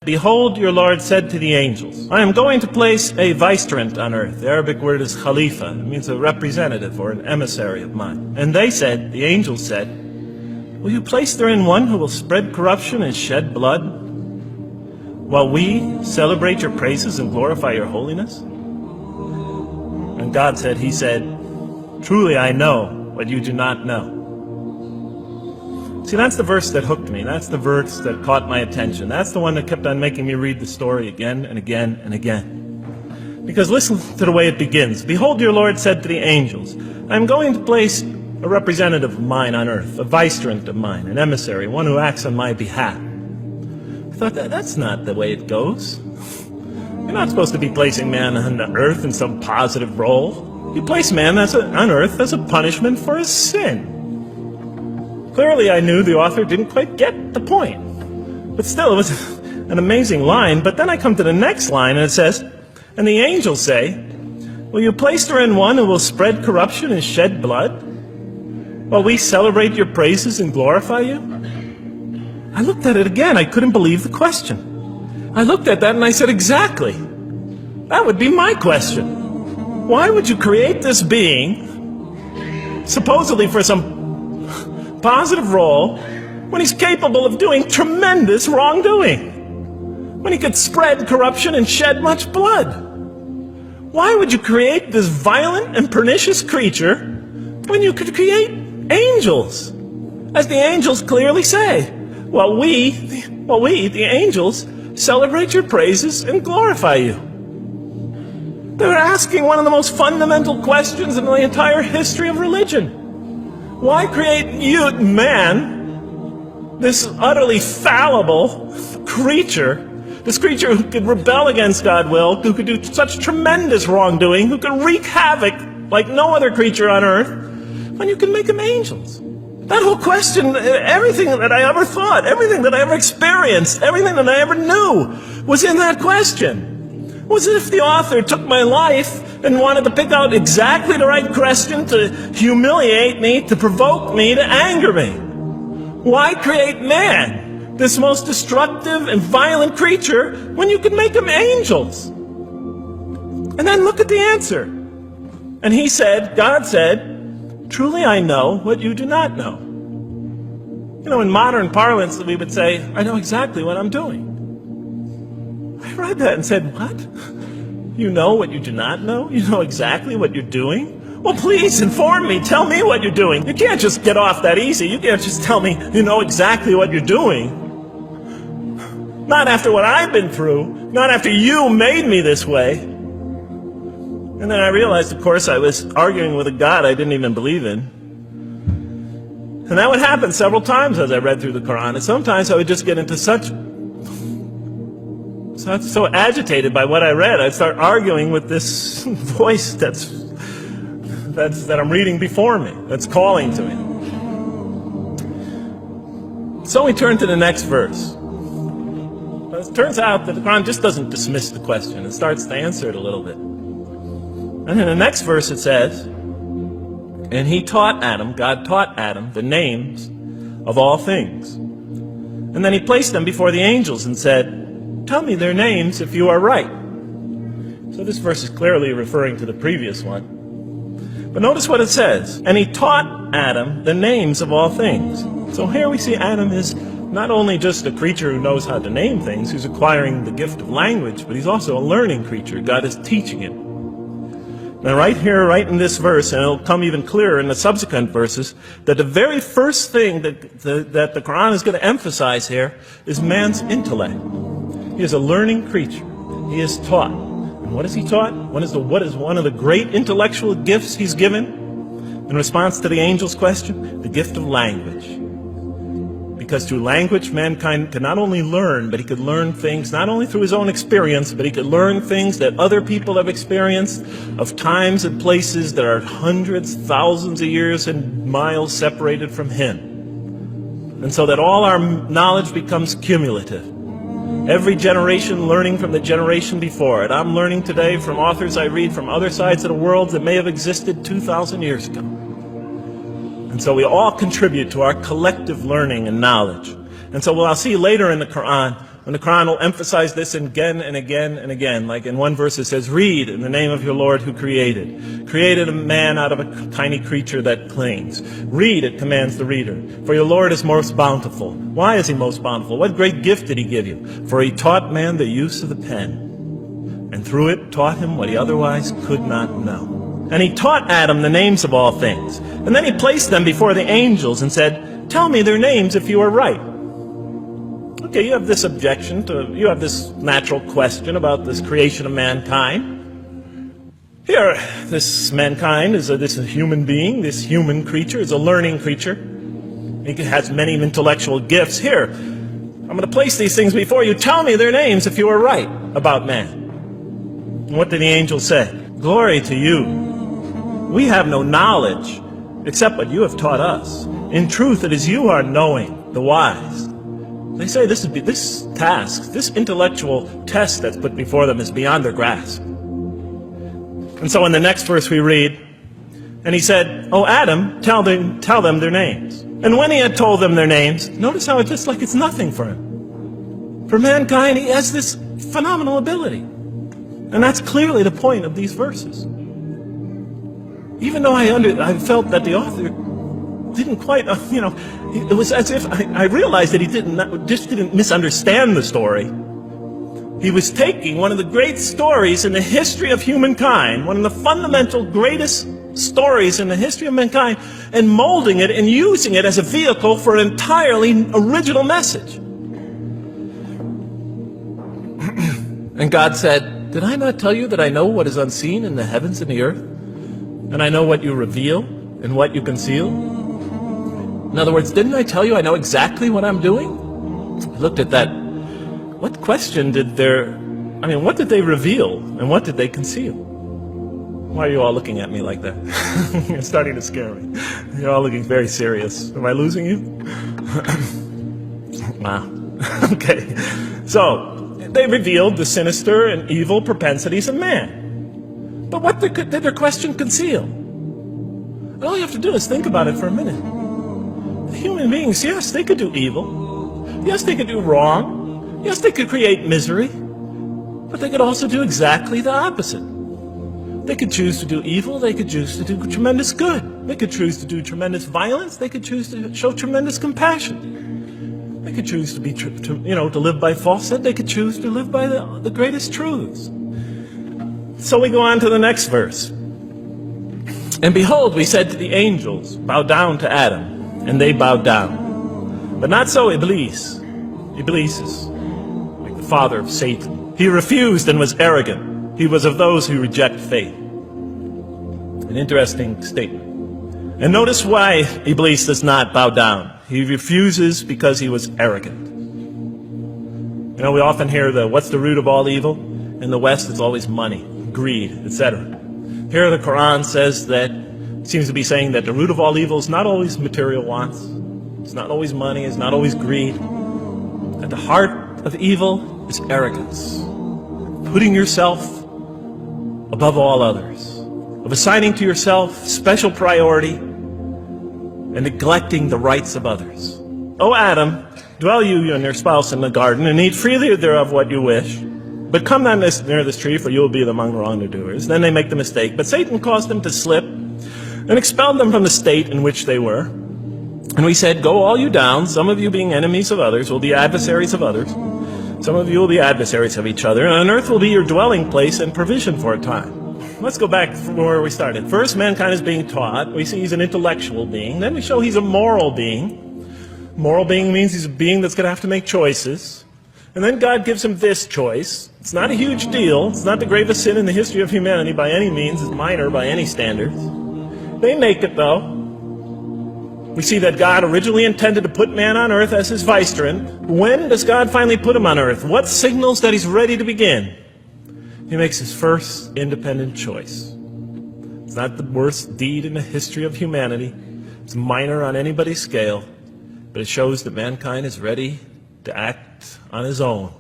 Behold, your Lord said to the angels, I am going to place a vicegerent on earth. The Arabic word is khalifa. It means a representative or an emissary of mine. And they said, the angels said, will you place therein one who will spread corruption and shed blood, while we celebrate your praises and glorify your holiness? And God said, he said, truly I know what you do not know. See, that's the verse that hooked me. That's the verse that caught my attention. That's the one that kept on making me read the story again and again and again. Because listen to the way it begins. Behold, your Lord said to the angels, I am going to place a representative of mine on earth, a vicegerent of mine, an emissary, one who acts on my behalf. I thought, that's not the way it goes. You're not supposed to be placing man on earth in some positive role. You place man on earth as a punishment for his sin. Clearly, I knew the author didn't quite get the point. But still, it was an amazing line. But then I come to the next line, and it says, and the angels say, will you place therein one who will spread corruption and shed blood, while we celebrate your praises and glorify you? I looked at it again. I couldn't believe the question. I looked at that and I said, exactly. That would be my question. Why would you create this being, supposedly for some positive role, when he's capable of doing tremendous wrongdoing, when he could spread corruption and shed much blood? Why would you create this violent and pernicious creature when you could create angels? As the angels clearly say, well, we, the angels, celebrate your praises and glorify you. They're asking one of the most fundamental questions in the entire history of religion. Why create you, man, this utterly fallible creature, this creature who could rebel against God's will, who could do such tremendous wrongdoing, who could wreak havoc like no other creature on earth, when you can make them angels? That whole question, everything that I ever thought, everything that I ever experienced, everything that I ever knew was in that question. It was as if the author took my life and wanted to pick out exactly the right question to humiliate me, to provoke me, to anger me. Why create man, this most destructive and violent creature, when you can make them angels? And then look at the answer. And he said, God said, truly I know what you do not know. You know, in modern parlance, we would say, I know exactly what I'm doing. I read that and said, what? You know what you do not know? You know exactly what you're doing? Well, please inform me. Tell me what you're doing. You can't just get off that easy. You can't just tell me you know exactly what you're doing. Not after what I've been through. Not after you made me this way. And then I realized, of course, I was arguing with a God I didn't even believe in. And that would happen several times as I read through the Quran. And sometimes I would just get into so agitated by what I read, I'd start arguing with this voice that I'm reading before me, that's calling to me. So we turn to the next verse. It turns out that the Quran just doesn't dismiss the question, it starts to answer it a little bit. And in the next verse it says, and he taught Adam, God taught Adam, the names of all things. And then he placed them before the angels and said, tell me their names if you are right. So this verse is clearly referring to the previous one. But notice what it says. And he taught Adam the names of all things. So here we see Adam is not only just a creature who knows how to name things, who's acquiring the gift of language, but he's also a learning creature. God is teaching him. Now right here, right in this verse, and it'll come even clearer in the subsequent verses, that the very first thing that the Quran is going to emphasize here is man's intellect. He is a learning creature. He is taught. And what is he taught? What is one of the great intellectual gifts he's given in response to the angel's question? The gift of language. Because through language, mankind can not only learn, but he could learn things not only through his own experience, but he could learn things that other people have experienced of times and places that are hundreds, thousands of years and miles separated from him. And so that all our knowledge becomes cumulative. Every generation learning from the generation before it. I'm learning today from authors I read from other sides of the world that may have existed 2,000 years ago. And so we all contribute to our collective learning and knowledge. And so what I'll see later in the Quran, And the Quran will emphasize this again and again and again. Like in one verse it says, read in the name of your Lord who created a man out of a tiny creature that clings. Read, it commands the reader. For your Lord is most bountiful. Why is he most bountiful? What great gift did he give you? For he taught man the use of the pen, and through it taught him what he otherwise could not know. And he taught Adam the names of all things. And then he placed them before the angels and said, tell me their names if you are right. Okay, you have this objection you have this natural question about this creation of mankind. Here, this mankind is this human being, this human creature is a learning creature. He has many intellectual gifts. Here, I'm going to place these things before you. Tell me their names if you are right about man. And what did the angel say? Glory to you. We have no knowledge except what you have taught us. In truth, it is you who are knowing, the wise. They say this task, this intellectual test that's put before them is beyond their grasp. And so in the next verse we read, and he said, "O Adam, tell them their names." And when he had told them their names, notice how it's just like it's nothing for him. For mankind, he has this phenomenal ability. And that's clearly the point of these verses. Even though I felt that the author didn't quite, it was as if I realized that he didn't misunderstand the story. He was taking one of the great stories in the history of humankind, one of the fundamental greatest stories in the history of mankind, and molding it and using it as a vehicle for an entirely original message. And God said, did I not tell you that I know what is unseen in the heavens and the earth? And I know what you reveal and what you conceal? In other words, didn't I tell you I know exactly what I'm doing? I looked at that. What question what did they reveal and what did they conceal? Why are you all looking at me like that? You're starting to scare me. You're all looking very serious. Am I losing you? Wow. Okay. So, they revealed the sinister and evil propensities of man. But what did their question conceal? And all you have to do is think about it for a minute. Human beings, yes, they could do evil. Yes, they could do wrong. Yes, they could create misery. But they could also do exactly the opposite. They could choose to do evil. They could choose to do tremendous good. They could choose to do tremendous violence. They could choose to show tremendous compassion. They could choose to live by falsehood. They could choose to live by the greatest truths. So we go on to the next verse. And behold, we said to the angels, bow down to Adam, and they bowed down. But not so Iblis. Iblis is like the father of Satan. He refused and was arrogant. He was of those who reject faith. An interesting statement. And notice why Iblis does not bow down. He refuses because he was arrogant. You know, we often hear what's the root of all evil? In the West, it's always money, greed, etc. Here the Quran says seems to be saying that the root of all evil is not always material wants. It's not always money, it's not always greed. At the heart of evil is arrogance. Putting yourself above all others. Of assigning to yourself special priority and neglecting the rights of others. O Adam, dwell you and your spouse in the garden, and eat freely thereof what you wish. But come not near this tree, for you will be among the wrongdoers. Then they make the mistake. But Satan caused them to slip and expelled them from the state in which they were. And we said, go all you down, some of you being enemies of others, will be adversaries of others. Some of you will be adversaries of each other, and on earth will be your dwelling place and provision for a time. Let's go back from where we started. First, mankind is being taught. We see he's an intellectual being. Then we show he's a moral being. Moral being means he's a being that's going to have to make choices. And then God gives him this choice. It's not a huge deal. It's not the gravest sin in the history of humanity by any means. It's minor by any standards. They make it, though. We see that God originally intended to put man on earth as his vicegerent. When does God finally put him on earth? What signals that he's ready to begin? He makes his first independent choice. It's not the worst deed in the history of humanity. It's minor on anybody's scale. But it shows that mankind is ready to act on his own.